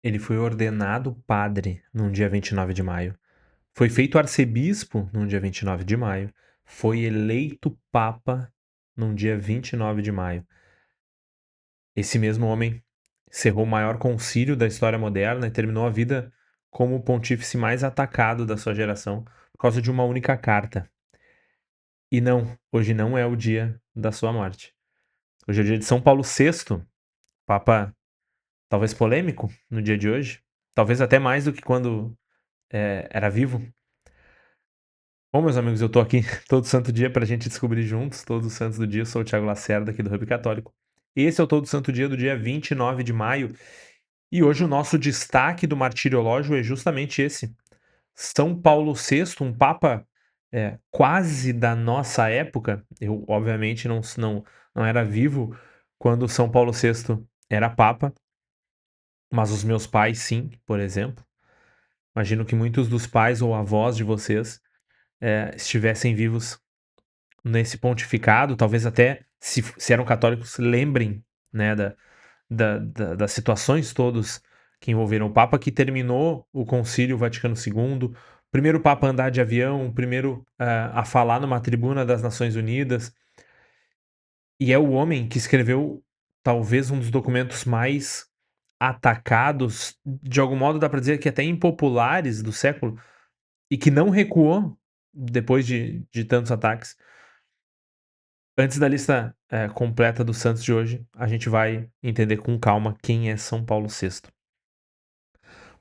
Ele foi ordenado padre num dia 29 de maio. Foi feito arcebispo num dia 29 de maio. Foi eleito papa num dia 29 de maio. Esse mesmo homem cerrou o maior concílio da história moderna e terminou a vida como o pontífice mais atacado da sua geração por causa de uma única carta. E não, hoje não é o dia da sua morte. Hoje é o dia de São Paulo VI, papa talvez polêmico no dia de hoje, talvez até mais do que quando era vivo. Bom, meus amigos, eu tô aqui todo santo dia pra gente descobrir juntos, todos os santos do dia. Eu sou o Thiago Lacerda, aqui do Hub Católico. Esse é o Todo Santo Dia do dia 29 de maio. E hoje o nosso destaque do martiriológio é justamente esse. São Paulo VI, um papa quase da nossa época. Eu, obviamente, não era vivo quando São Paulo VI era papa, mas os meus pais, sim, por exemplo. Imagino que muitos dos pais ou avós de vocês estivessem vivos nesse pontificado, talvez até, se eram católicos, lembrem, né, das situações todas que envolveram o Papa, que terminou o Concílio Vaticano II, primeiro Papa a andar de avião, o primeiro a falar numa tribuna das Nações Unidas, e é o homem que escreveu talvez um dos documentos mais atacados, de algum modo dá para dizer que até impopulares do século, e que não recuou depois de tantos ataques. Antes da lista, completa dos santos de hoje, a gente vai entender com calma quem é São Paulo VI.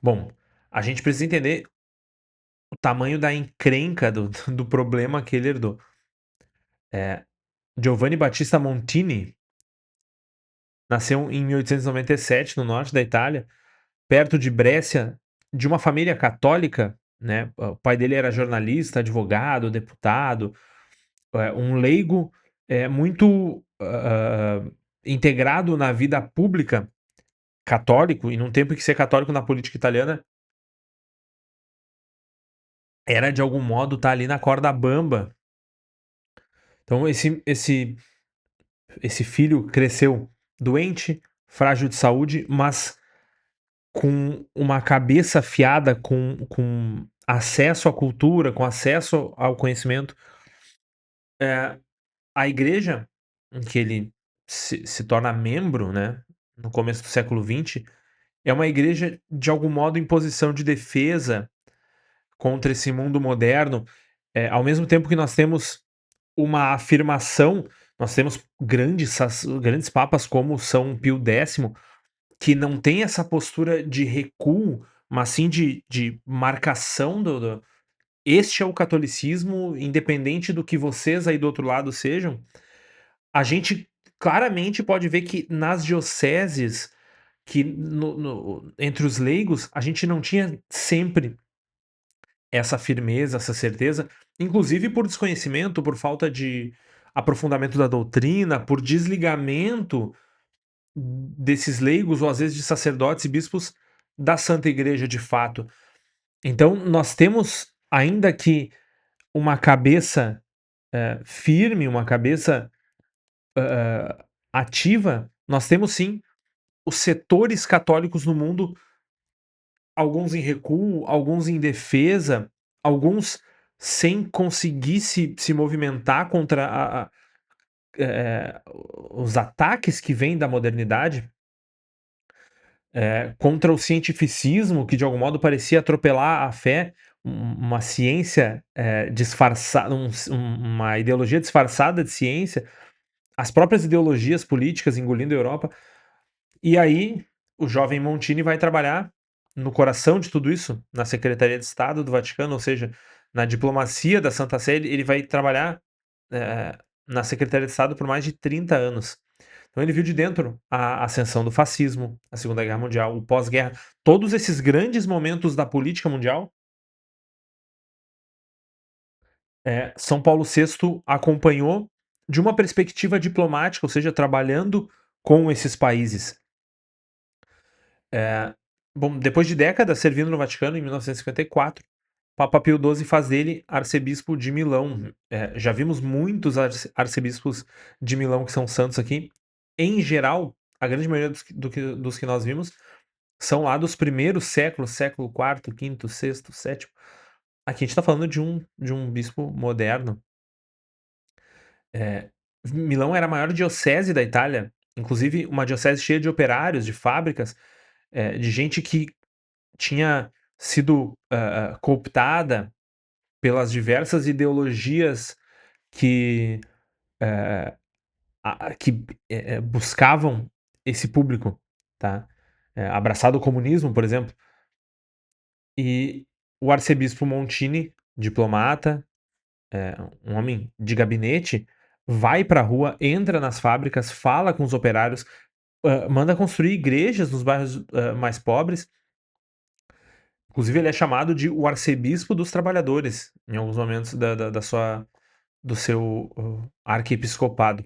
Bom, a gente precisa entender o tamanho da encrenca do problema que ele herdou. Giovanni Battista Montini nasceu em 1897 no norte da Itália, perto de Brescia, de uma família católica, né, o pai dele era jornalista, advogado, deputado, um leigo, muito, integrado na vida pública, católico, e num tempo em que ser católico na política italiana era de algum modo estar ali na corda bamba. Então esse filho cresceu doente, frágil de saúde, mas com uma cabeça afiada, com acesso à cultura, com acesso ao conhecimento. Eh, a igreja em que ele se torna membro, né, no começo do século XX, é uma igreja de algum modo em posição de defesa contra esse mundo moderno, ao mesmo tempo que nós temos uma afirmação, nós temos grandes papas como São Pio X, que não tem essa postura de recuo, mas sim de marcação do este é o catolicismo, independente do que vocês aí do outro lado sejam. A gente claramente pode ver que nas dioceses, que entre os leigos, a gente não tinha sempre essa firmeza, essa certeza, inclusive por desconhecimento, por falta de aprofundamento da doutrina, por desligamento desses leigos ou às vezes de sacerdotes e bispos da Santa Igreja de fato. Então nós temos, ainda que uma cabeça firme, uma cabeça ativa, nós temos sim os setores católicos no mundo, alguns em recuo, alguns em defesa, alguns sem conseguir se movimentar contra os ataques que vêm da modernidade, contra o cientificismo, que de algum modo parecia atropelar a fé, uma ciência disfarçada, uma ideologia disfarçada de ciência, as próprias ideologias políticas engolindo a Europa. E aí, o jovem Montini vai trabalhar no coração de tudo isso, na Secretaria de Estado do Vaticano, ou seja, na diplomacia da Santa Sé, ele vai trabalhar na Secretaria de Estado por mais de 30 anos. Então ele viu de dentro a ascensão do fascismo, a Segunda Guerra Mundial, o pós-guerra, todos esses grandes momentos da política mundial. São Paulo VI acompanhou de uma perspectiva diplomática, ou seja, trabalhando com esses países. Eh, bom, depois de décadas servindo no Vaticano, em 1954, Papa Pio XII faz dele arcebispo de Milão. Já vimos muitos arcebispos de Milão que são santos aqui. Em geral, a grande maioria dos que nós vimos são lá dos primeiros séculos, século IV, V, VI, VII. Aqui a gente está falando de um bispo moderno. Eh, Milão era a maior diocese da Itália, inclusive uma diocese cheia de operários, de fábricas, de gente que tinha sido, cooptada pelas diversas ideologias que, eh, buscavam esse público, tá. Abraçado o comunismo, por exemplo, e o arcebispo Montini, diplomata, um homem de gabinete, vai pra rua, entra nas fábricas, fala com os operários, manda construir igrejas nos bairros, mais pobres. Inclusive ele é chamado de o arcebispo dos trabalhadores, em alguns momentos da sua do seu, arquiepiscopado.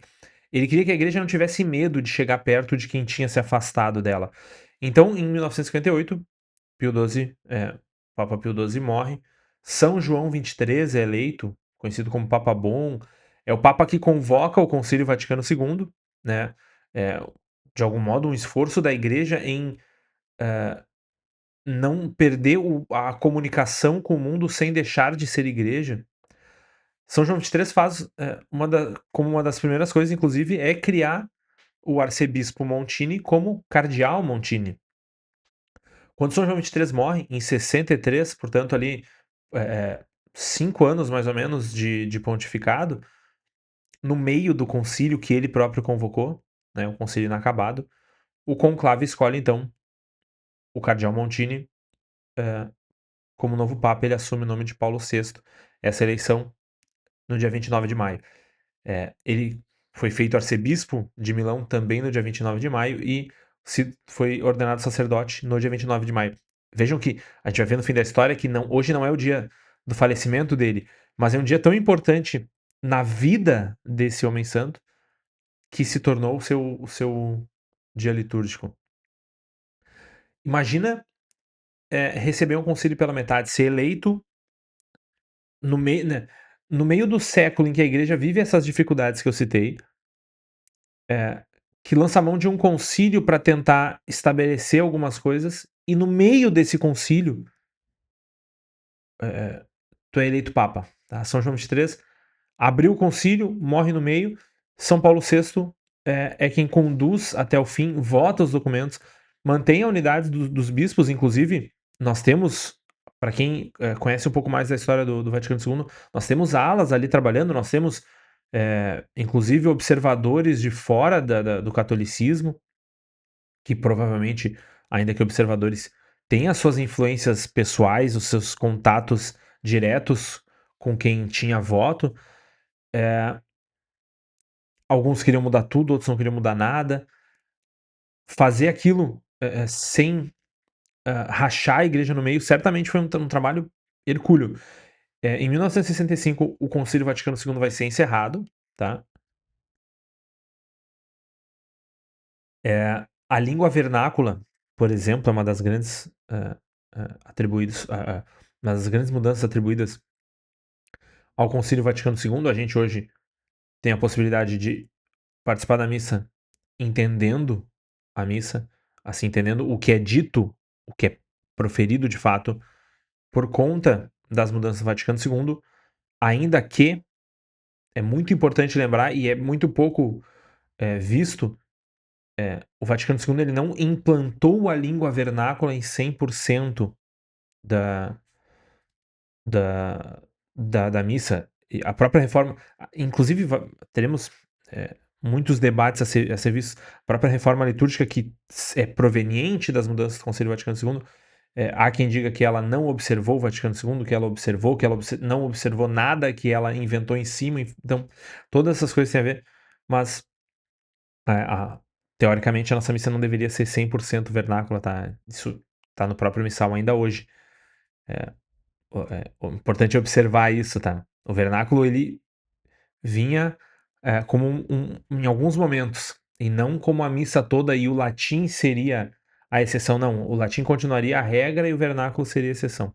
Ele queria que a igreja não tivesse medo de chegar perto de quem tinha se afastado dela. Então, em 1958, Pio XII, Papa Pio XII morre. São João XXIII é eleito, conhecido como Papa Bom. É o Papa que convoca o Concílio Vaticano II, né? É, de algum modo, um esforço da Igreja em não perder a comunicação com o mundo sem deixar de ser Igreja. São João XXIII faz como uma das primeiras coisas, inclusive, é criar o arcebispo Montini como cardeal Montini. Quando São João XXIII morre, em 63, portanto ali, 5 anos mais ou menos de pontificado, no meio do concílio que ele próprio convocou, né, o concílio inacabado, o conclave escolhe então o cardeal Montini, como novo papa. Ele assume o nome de Paulo VI. Essa eleição no dia 29 de maio. Ele foi feito arcebispo de Milão também no dia 29 de maio e foi ordenado sacerdote no dia 29 de maio. Vejam que a gente vai ver no fim da história que hoje não é o dia do falecimento dele, mas é um dia tão importante na vida desse homem santo que se tornou o seu dia litúrgico. Imagina, receber um concílio pela metade, ser eleito no meio, né, no meio do século em que a igreja vive essas dificuldades que eu citei, É, que lança a mão de um concílio para tentar estabelecer algumas coisas, e no meio desse concílio, tu é eleito papa, tá? São João XXIII abriu o concílio, morre no meio. São Paulo VI é quem conduz até o fim, vota os documentos, mantém a unidade dos bispos. Inclusive, nós temos, para quem conhece um pouco mais da história do Vaticano II, nós temos alas ali trabalhando, nós temos inclusive observadores de fora do catolicismo, que provavelmente, ainda que observadores, têm as suas influências pessoais, os seus contatos diretos com quem tinha voto. Alguns queriam mudar tudo, outros não queriam mudar nada. Fazer aquilo sem rachar a igreja no meio certamente foi um trabalho hercúleo. Em 1965, o Concílio Vaticano II vai ser encerrado, tá? A língua vernácula, por exemplo, é uma das grandes uma das grandes mudanças atribuídas ao Concílio Vaticano II. A gente hoje tem a possibilidade de participar da missa entendendo a missa, assim, entendendo o que é dito, o que é proferido de fato, por conta das mudanças do Vaticano II, ainda que é muito importante lembrar, e é muito pouco visto, o Vaticano II ele não implantou a língua vernácula em 100% da, da, da missa. E a própria reforma, inclusive teremos muitos debates a ser vistos. A própria reforma litúrgica, que é proveniente das mudanças do Concílio Vaticano II, há quem diga que ela não observou o Vaticano II, que ela observou, que ela não observou nada, que ela inventou em cima. Então, todas essas coisas têm a ver, mas teoricamente a nossa missa não deveria ser 100% vernácula, tá? Isso tá no próprio missal ainda hoje. O importante é observar isso, tá? O vernáculo, ele vinha como em alguns momentos, e não como a missa toda e o latim seria a exceção. Não, o latim continuaria a regra e o vernáculo seria a exceção.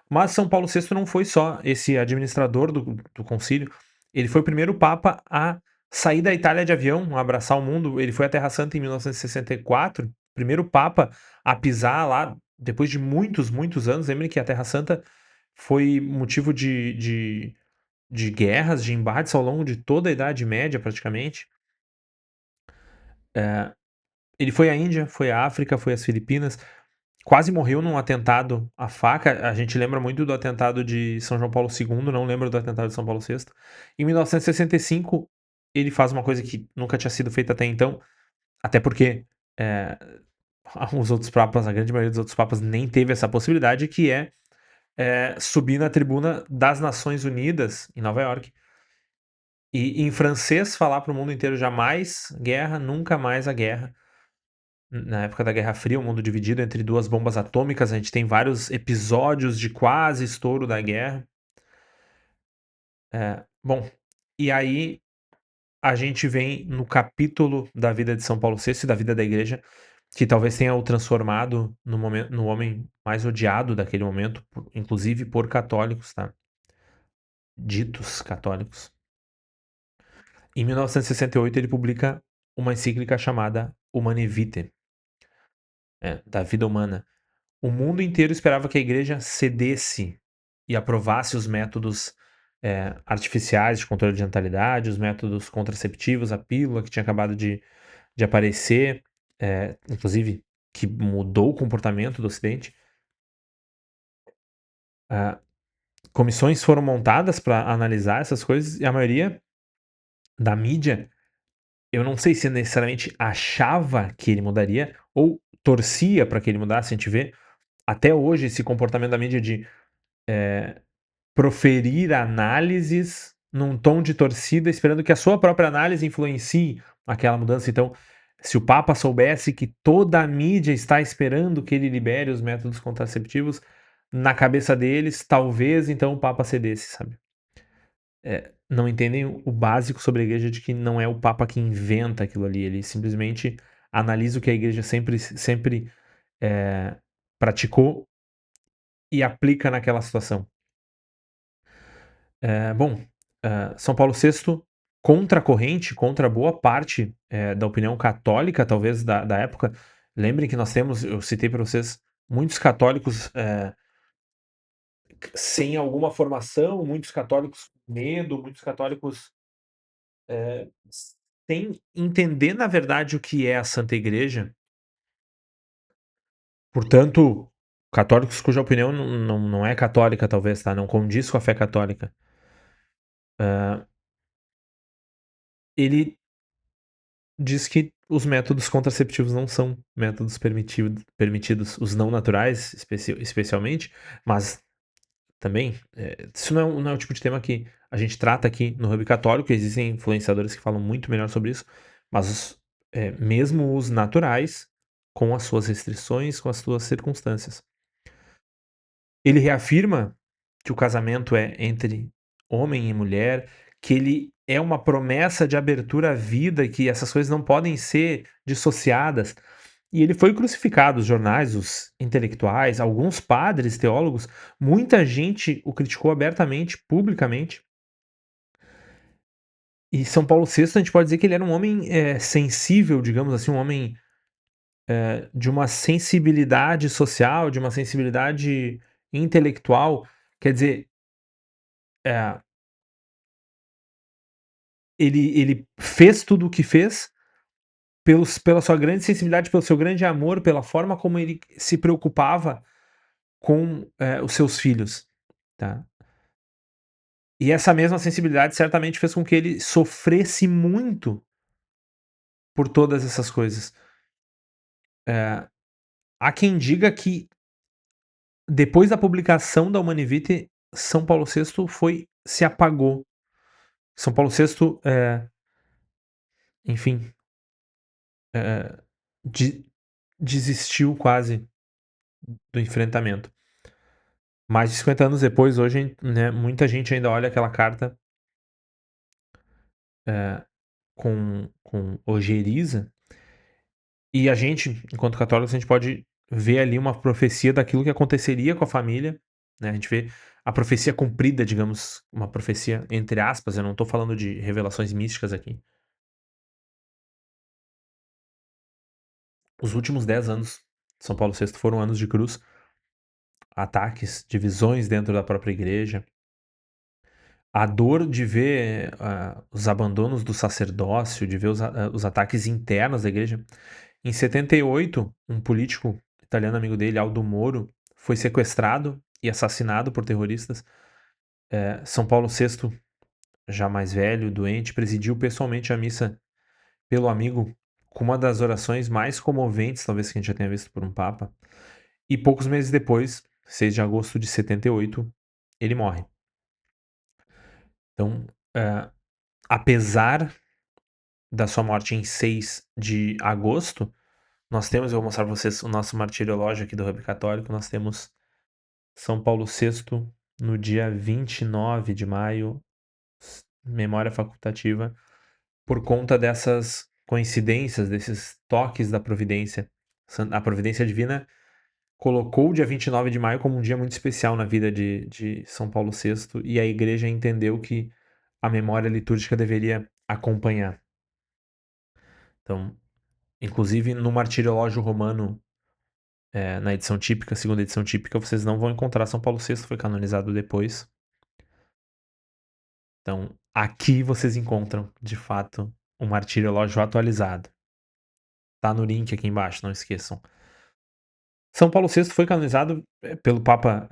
Mas São Paulo VI não foi só esse administrador do concílio, ele foi o primeiro papa a sair da Itália de avião, a abraçar o mundo. Ele foi à Terra Santa em 1964, primeiro papa a pisar lá, depois de muitos, muitos anos. Lembre que a Terra Santa foi motivo de guerras, de embates ao longo de toda a Idade Média, praticamente. Eh, ele foi à Índia, foi à África, foi às Filipinas, quase morreu num atentado à faca. A gente lembra muito do atentado de São João Paulo II, não lembra do atentado de São Paulo VI. Em 1965, ele faz uma coisa que nunca tinha sido feita até então, até porque, eh, os outros papas, a grande maioria dos outros papas nem teve essa possibilidade, que é, subir na tribuna das Nações Unidas, em Nova York, e em francês falar para o mundo inteiro: "Jamais guerra, nunca mais a guerra". Na época da Guerra Fria, o mundo dividido entre 2 bombas atômicas, a gente tem vários episódios de quase estouro da guerra. Bom, e aí a gente vem no capítulo da vida de São Paulo VI e da vida da igreja, que talvez tenha o transformado no homem mais odiado daquele momento, inclusive por católicos, tá? Ditos católicos. Em 1968 ele publica uma encíclica chamada Humanae Vitae, da vida humana. O mundo inteiro esperava que a igreja cedesse e aprovasse os métodos, artificiais de controle de natalidade, os métodos contraceptivos, a pílula que tinha acabado de aparecer, inclusive que mudou o comportamento do Ocidente. Ah, comissões foram montadas para analisar essas coisas e a maioria da mídia, eu não sei se necessariamente achava que ele mudaria ou torcia para que ele mudasse. A gente vê até hoje esse comportamento da mídia de proferir análises num tom de torcida, esperando que a sua própria análise influencie aquela mudança. Então, se o Papa soubesse que toda a mídia está esperando que ele libere os métodos contraceptivos, na cabeça deles, talvez então o Papa cedesse, sabe? Não entendem o básico sobre a igreja, de que não é o Papa que inventa aquilo ali, ele simplesmente analisa o que a igreja sempre eh, praticou e aplica naquela situação. Bom, São Paulo VI, contra a corrente, contra boa parte, da opinião católica, talvez, da época. Lembrem que nós temos, eu citei para vocês, muitos católicos, sem alguma formação, muitos católicos com medo, muitos católicos, sem entender, na verdade, o que é a Santa Igreja. Portanto, católicos cuja opinião não é católica, talvez, tá, não condiz com a fé católica. Ele diz que os métodos contraceptivos não são métodos permitidos, os não naturais, especialmente, mas também, isso não é o tipo de tema que a gente trata aqui no Hub Católico. Existem influenciadores que falam muito melhor sobre isso, mas mesmo os naturais, com as suas restrições, com as suas circunstâncias. Ele reafirma que o casamento é entre homem e mulher, que ele é uma promessa de abertura à vida, que essas coisas não podem ser dissociadas. E ele foi crucificado, os jornais, os intelectuais, alguns padres, teólogos, muita gente o criticou abertamente, publicamente. E São Paulo VI, a gente pode dizer que ele era um homem sensível, digamos assim, um homem de uma sensibilidade social, de uma sensibilidade intelectual. Quer dizer, eh, ele fez tudo o que fez pela sua grande sensibilidade, pelo seu grande amor, pela forma como ele se preocupava com, os seus filhos, tá. E essa mesma sensibilidade certamente fez com que ele sofresse muito por todas essas coisas. Eh, há quem diga que depois da publicação da Humanae Vitae, São Paulo VI se apagou. São Paulo VI, enfim, eh, de desistiu quase do enfrentamento. Mais de 50 anos depois, hoje, né, muita gente ainda olha aquela carta, eh, com ojeriza, e a gente, enquanto católicos, a gente pode ver ali uma profecia daquilo que aconteceria com a família, né, a gente vê a profecia cumprida, digamos, uma profecia entre aspas, eu não estou falando de revelações místicas aqui. Os últimos 10 anos de São Paulo VI foram anos de cruz, ataques, divisões dentro da própria igreja, a dor de ver os abandonos do sacerdócio, de ver os ataques internos da igreja. Em 78, um político italiano amigo dele, Aldo Moro, foi sequestrado e assassinado por terroristas. São Paulo VI, já mais velho, doente, presidiu pessoalmente a missa pelo amigo, com uma das orações mais comoventes, talvez, que a gente já tenha visto por um papa. E poucos meses depois, 6 de agosto de 78, ele morre. Então, apesar da sua morte em 6 de agosto, nós temos, eu vou mostrar para vocês o nosso martiriológio aqui do Hub Católico, nós temos São Paulo VI no dia 29 de maio, memória facultativa, por conta dessas coincidências, desses toques da providência. A providência divina colocou o dia 29 de maio como um dia muito especial na vida de São Paulo VI, e a igreja entendeu que a memória litúrgica deveria acompanhar. Então, inclusive no Martiriológio Romano, na edição típica, segunda edição típica, vocês não vão encontrar São Paulo VI, foi canonizado depois. Então, aqui vocês encontram, de fato, o Martiriológio atualizado. Tá no link aqui embaixo, não esqueçam. São Paulo VI foi canonizado pelo Papa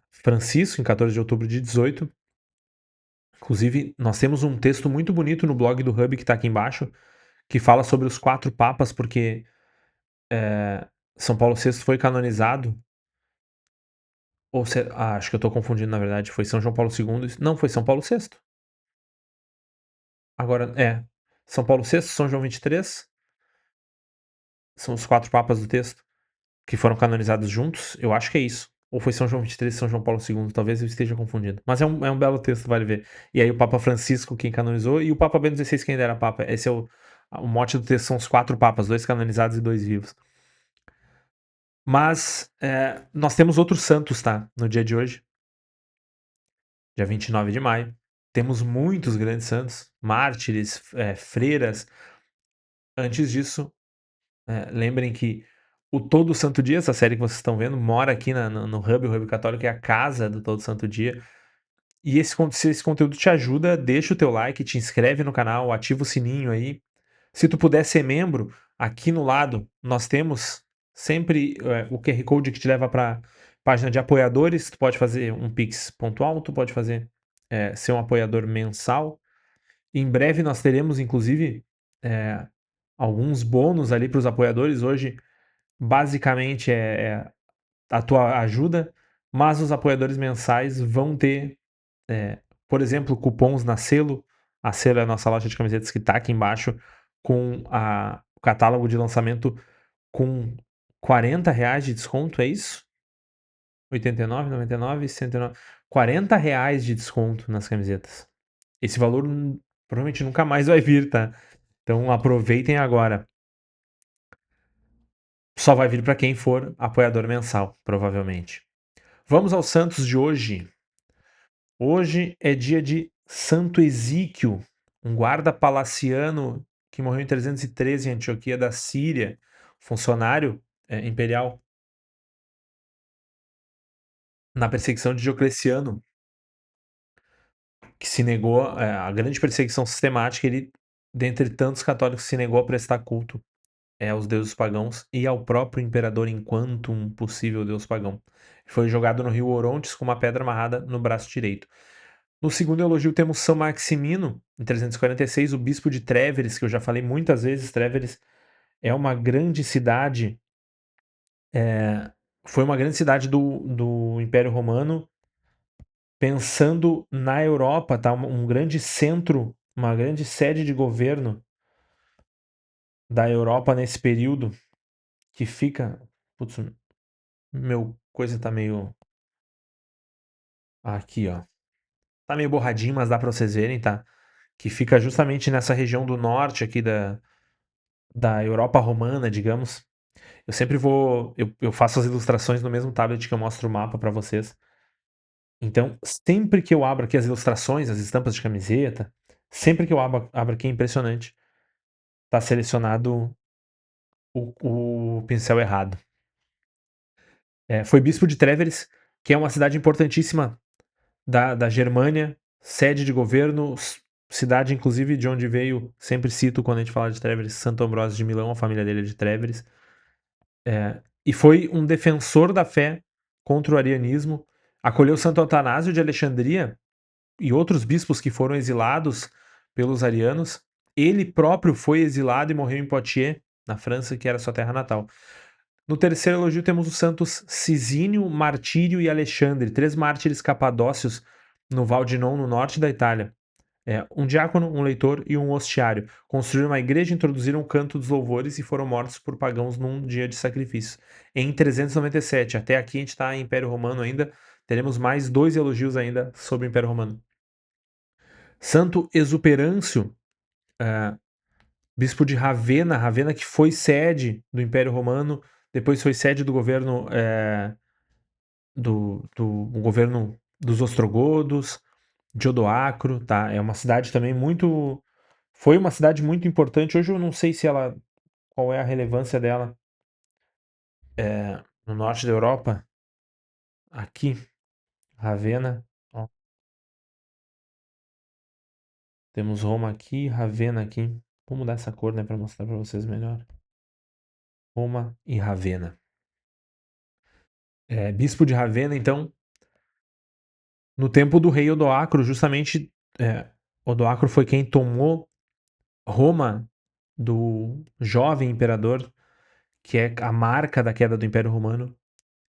Francisco em 14 de outubro de 18. Inclusive, nós temos um texto muito bonito no blog do Hub que está aqui embaixo, que fala sobre os 4 papas, porque São Paulo VI foi canonizado, ou acho que eu estou confundindo, na verdade, foi São João Paulo II, não, foi São Paulo VI. Agora, São Paulo VI, São João 23, são os 4 papas do texto, que foram canonizados juntos, eu acho que é isso. Ou foi São João 23 e São João Paulo II, talvez eu esteja confundindo. Mas é um belo texto, vale ver. E aí o Papa Francisco quem canonizou, e o Papa Bento XVI quem era Papa. Esse é o mote do texto, são os 4 papas, 2 canonizados e 2 vivos. Mas nós temos outros santos, tá? No dia de hoje, dia 29 de maio. Temos muitos grandes santos, mártires, freiras. Antes disso, lembrem que o Todo Santo Dia, essa série que vocês estão vendo, mora aqui no Hub, o Hub Católico é a casa do Todo Santo Dia. E se esse conteúdo te ajuda, deixa o teu like, te inscreve no canal, ativa o sininho aí. Se tu puder ser membro, aqui no lado nós temos sempre o QR Code que te leva para a página de apoiadores. Tu pode fazer um Pix pontual, tu pode fazer ser um apoiador mensal. Em breve nós teremos, inclusive, alguns bônus ali para os apoiadores. Hoje, basicamente, é a tua ajuda, mas os apoiadores mensais vão ter, por exemplo, cupons na Selo. A Selo é a nossa loja de camisetas que está aqui embaixo, com o catálogo de lançamento com R$ 40 de desconto, é isso? 89, 99, 109. R$ 40 de desconto nas camisetas. Esse valor provavelmente nunca mais vai vir, tá? Então aproveitem agora. Só vai vir para quem for apoiador mensal, provavelmente. Vamos aos santos de hoje. Hoje é dia de Santo Exíquio, um guarda palaciano que morreu em 313 em Antioquia da Síria, funcionário imperial na perseguição de Diocleciano, que se negou a grande perseguição sistemática. Ele, dentre tantos católicos, se negou a prestar culto aos deuses pagãos e ao próprio imperador enquanto um possível deus pagão. Foi jogado no rio Orontes com uma pedra amarrada no braço direito. No segundo elogio temos São Maximino, em 346, o bispo de Tréveres, que eu já falei muitas vezes. Tréveres é uma grande cidade, foi uma grande cidade do Império Romano, pensando na Europa, tá? Um grande centro, uma grande sede de governo da Europa nesse período, que fica... Putz, meu coisa tá meio... Aqui, ó. Tá meio borradinho, mas dá pra vocês verem, tá? Que fica justamente nessa região do norte aqui da Europa romana, digamos. Eu sempre vou... Eu faço as ilustrações no mesmo tablet que eu mostro o mapa pra vocês. Então, sempre que eu abro aqui as ilustrações, as estampas de camiseta, sempre que eu abro aqui, é impressionante. Tá selecionado o pincel errado. Foi bispo de Trèveris, que é uma cidade importantíssima da Germânia, sede de governo, cidade inclusive de onde veio, sempre cito quando a gente fala de Trèveris, Santo Ambrósio de Milão, a família dele é de Trèveris. E foi um defensor da fé contra o arianismo, acolheu Santo Antanásio de Alexandria e outros bispos que foram exilados pelos arianos. Ele próprio foi exilado e morreu em Poitiers, na França, que era sua terra natal. No terceiro elogio temos os santos Cisínio, Martírio e Alexandre, 3 mártires capadócios no Val di Non, no norte da Itália. Um diácono, um leitor e um hostiário. Construíram uma igreja, introduziram o canto dos louvores e foram mortos por pagãos num dia de sacrifício. Em 397, até aqui a gente está em Império Romano ainda, teremos mais 2 elogios ainda sobre o Império Romano. Santo Exuperâncio, bispo de Ravenna, Ravenna que foi sede do Império Romano, depois foi sede do governo do governo dos ostrogodos, de Odoacro, tá? É uma cidade também muito. Foi uma cidade muito importante. Hoje eu não sei se ela. Qual é a relevância dela no norte da Europa. Aqui, Ravenna. Ó, temos Roma aqui, Ravenna aqui. Vou mudar essa cor, né, para mostrar para vocês melhor. Roma e Ravenna. Bispo de Ravenna, então, no tempo do rei Odoacro, justamente Odoacro foi quem tomou Roma do jovem imperador, que é a marca da queda do Império Romano.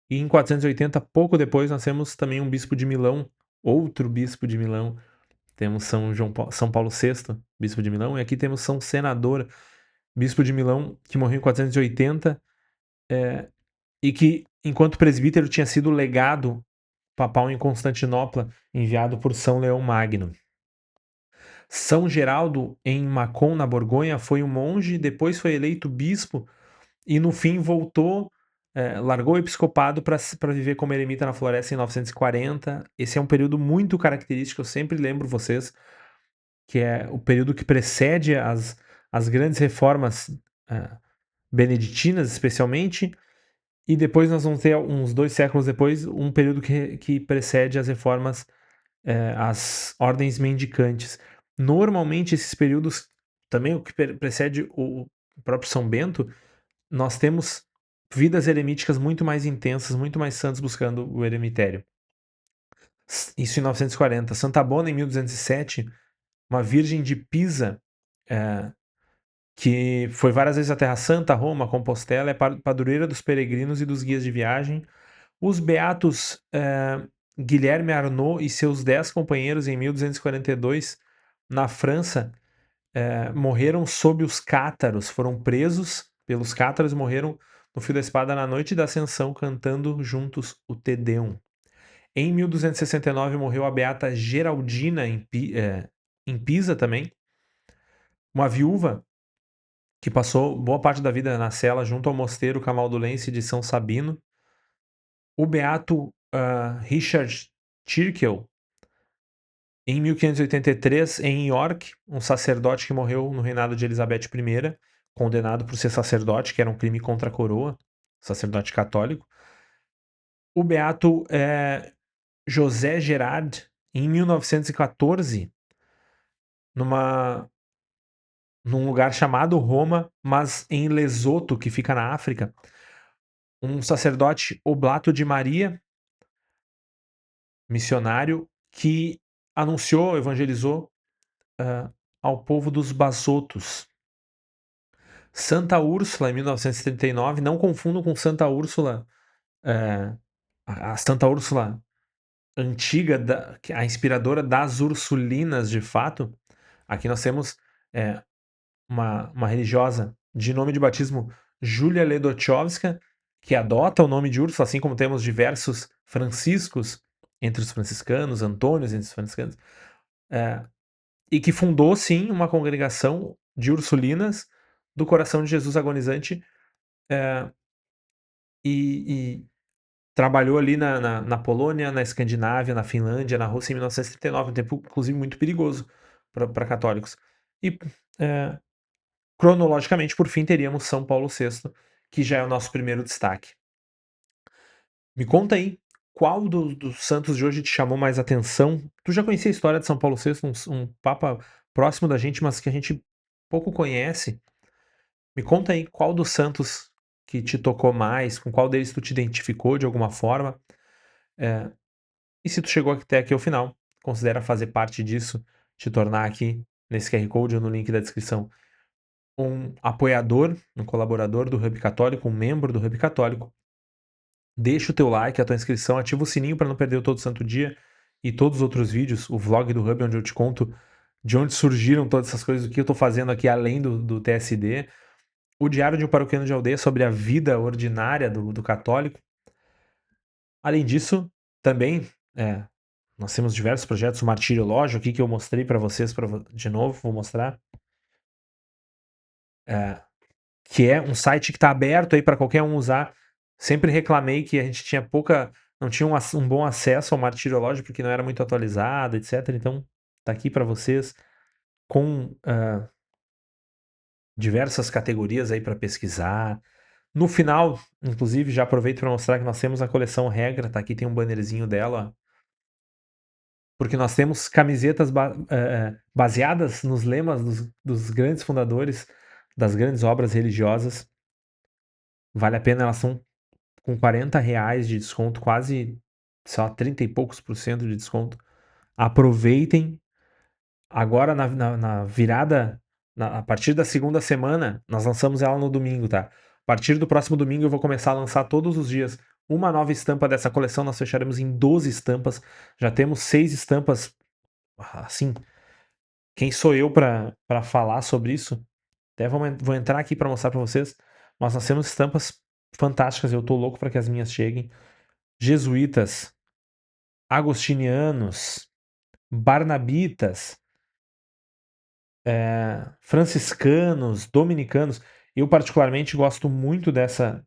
E em 480, pouco depois, nós temos também um bispo de Milão, outro bispo de Milão. Temos São Paulo VI, bispo de Milão, e aqui temos São Senador, bispo de Milão, que morreu em 480, e que, enquanto presbítero, tinha sido legado papal em Constantinopla, enviado por São Leão Magno. São Geraldo, em Mâcon, na Borgonha, foi um monge, depois foi eleito bispo, e no fim voltou, largou o episcopado para viver como eremita na floresta em 940. Esse é um período muito característico, eu sempre lembro vocês, que é o período que precede as grandes reformas beneditinas, especialmente, e depois nós vamos ter, uns 2 séculos depois, um período que precede as reformas, as ordens mendicantes. Normalmente, esses períodos, também o que precede o próprio São Bento, nós temos vidas eremíticas muito mais intensas, muito mais santos buscando o eremitério. Isso em 940. Santa Bona, em 1207, uma virgem de Pisa, que foi várias vezes à Terra Santa, Roma, Compostela, é padroeira dos peregrinos e dos guias de viagem. Os beatos Guilherme Arnaud e seus 10 companheiros, em 1242, na França, morreram sob os cátaros, foram presos pelos cátaros e morreram no fio da espada na noite da Ascensão, cantando juntos o Te Deum. Em 1269 morreu a beata Geraldina em Pisa também, uma viúva que passou boa parte da vida na cela junto ao mosteiro camaldulense de São Sabino. O beato Richard Churchill, em 1583, em York, um sacerdote que morreu no reinado de Elizabeth I, condenado por ser sacerdote, que era um crime contra a coroa, sacerdote católico. O beato José Gerard, em 1914, num lugar chamado Roma, mas em Lesoto, que fica na África, um sacerdote oblato de Maria, missionário, que anunciou, evangelizou ao povo dos Basotos. Santa Úrsula, em 1939, não confundam com Santa Úrsula, a Santa Úrsula antiga, a inspiradora das Ursulinas, de fato. Aqui nós temos uma religiosa de nome de batismo Júlia Ledochowska, que adota o nome de Úrsula, assim como temos diversos franciscos entre os franciscanos, Antônios entre os franciscanos, e que fundou, sim, uma congregação de Ursulinas do Coração de Jesus Agonizante, e trabalhou ali na Polônia, na Escandinávia, na Finlândia, na Rússia em 1939, um tempo, inclusive, muito perigoso para católicos. E Cronologicamente, por fim, teríamos São Paulo VI, que já é o nosso primeiro destaque. Me conta aí, qual dos santos de hoje te chamou mais atenção? Tu já conhecia a história de São Paulo VI, um papa próximo da gente, mas que a gente pouco conhece. Me conta aí qual dos santos que te tocou mais, com qual deles tu te identificou de alguma forma. Eh, e se tu chegou até aqui ao final, considera fazer parte disso, te tornar aqui nesse QR Code ou no link da descrição um apoiador, um colaborador do Hub Católico, um membro do Hub Católico. Deixa o teu like, a tua inscrição, ativa o sininho para não perder o Todo Santo Dia e todos os outros vídeos, o vlog do Hub onde eu te conto de onde surgiram todas essas coisas, o que eu estou fazendo aqui além do TSD, o Diário de um Paroquiano de Aldeia sobre a vida ordinária do católico. Além disso, também, nós temos diversos projetos, o Martiriológio aqui que eu mostrei para vocês, de novo, vou mostrar. Que é um site que está aberto aí para qualquer um usar. Sempre reclamei que a gente tinha não tinha um bom acesso ao martirológio porque não era muito atualizado, etc. Então, tá aqui para vocês com diversas categorias aí para pesquisar. No final, inclusive, já aproveito para mostrar que nós temos a coleção Regra, tá aqui tem um bannerzinho dela, porque nós temos camisetas baseadas nos lemas dos grandes fundadores das grandes obras religiosas. Vale a pena, elas são com R$ 40 de desconto, quase, só 30 e poucos por cento de desconto. Aproveitem. Agora na virada, a partir da segunda semana, nós lançamos ela no domingo, tá? A partir do próximo domingo eu vou começar a lançar todos os dias uma nova estampa dessa coleção. Nós fecharemos em 12 estampas. Já temos 6 estampas. Assim, quem sou eu para falar sobre isso? Até vou entrar aqui para mostrar para vocês. Mas nós temos estampas fantásticas. Eu tô louco para que as minhas cheguem. Jesuítas, agostinianos, barnabitas, franciscanos, dominicanos. Eu particularmente gosto muito dessa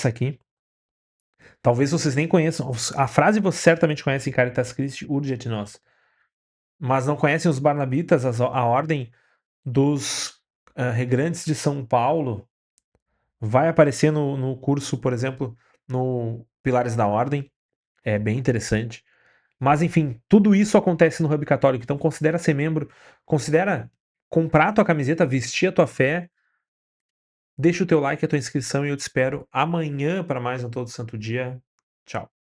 aqui. Talvez vocês nem conheçam. A frase vocês certamente conhecem, Caritas Christi Urget Nos. Mas não conhecem os barnabitas, a ordem dos regrantes de São Paulo. Vai aparecer no curso, por exemplo, no Pilares da Ordem. É bem interessante. Mas enfim, tudo isso acontece no Hub Católico, então considera ser membro, considera comprar a tua camiseta, vestir a tua fé, deixa o teu like, a tua inscrição e eu te espero amanhã para mais um Todo Santo Dia. Tchau.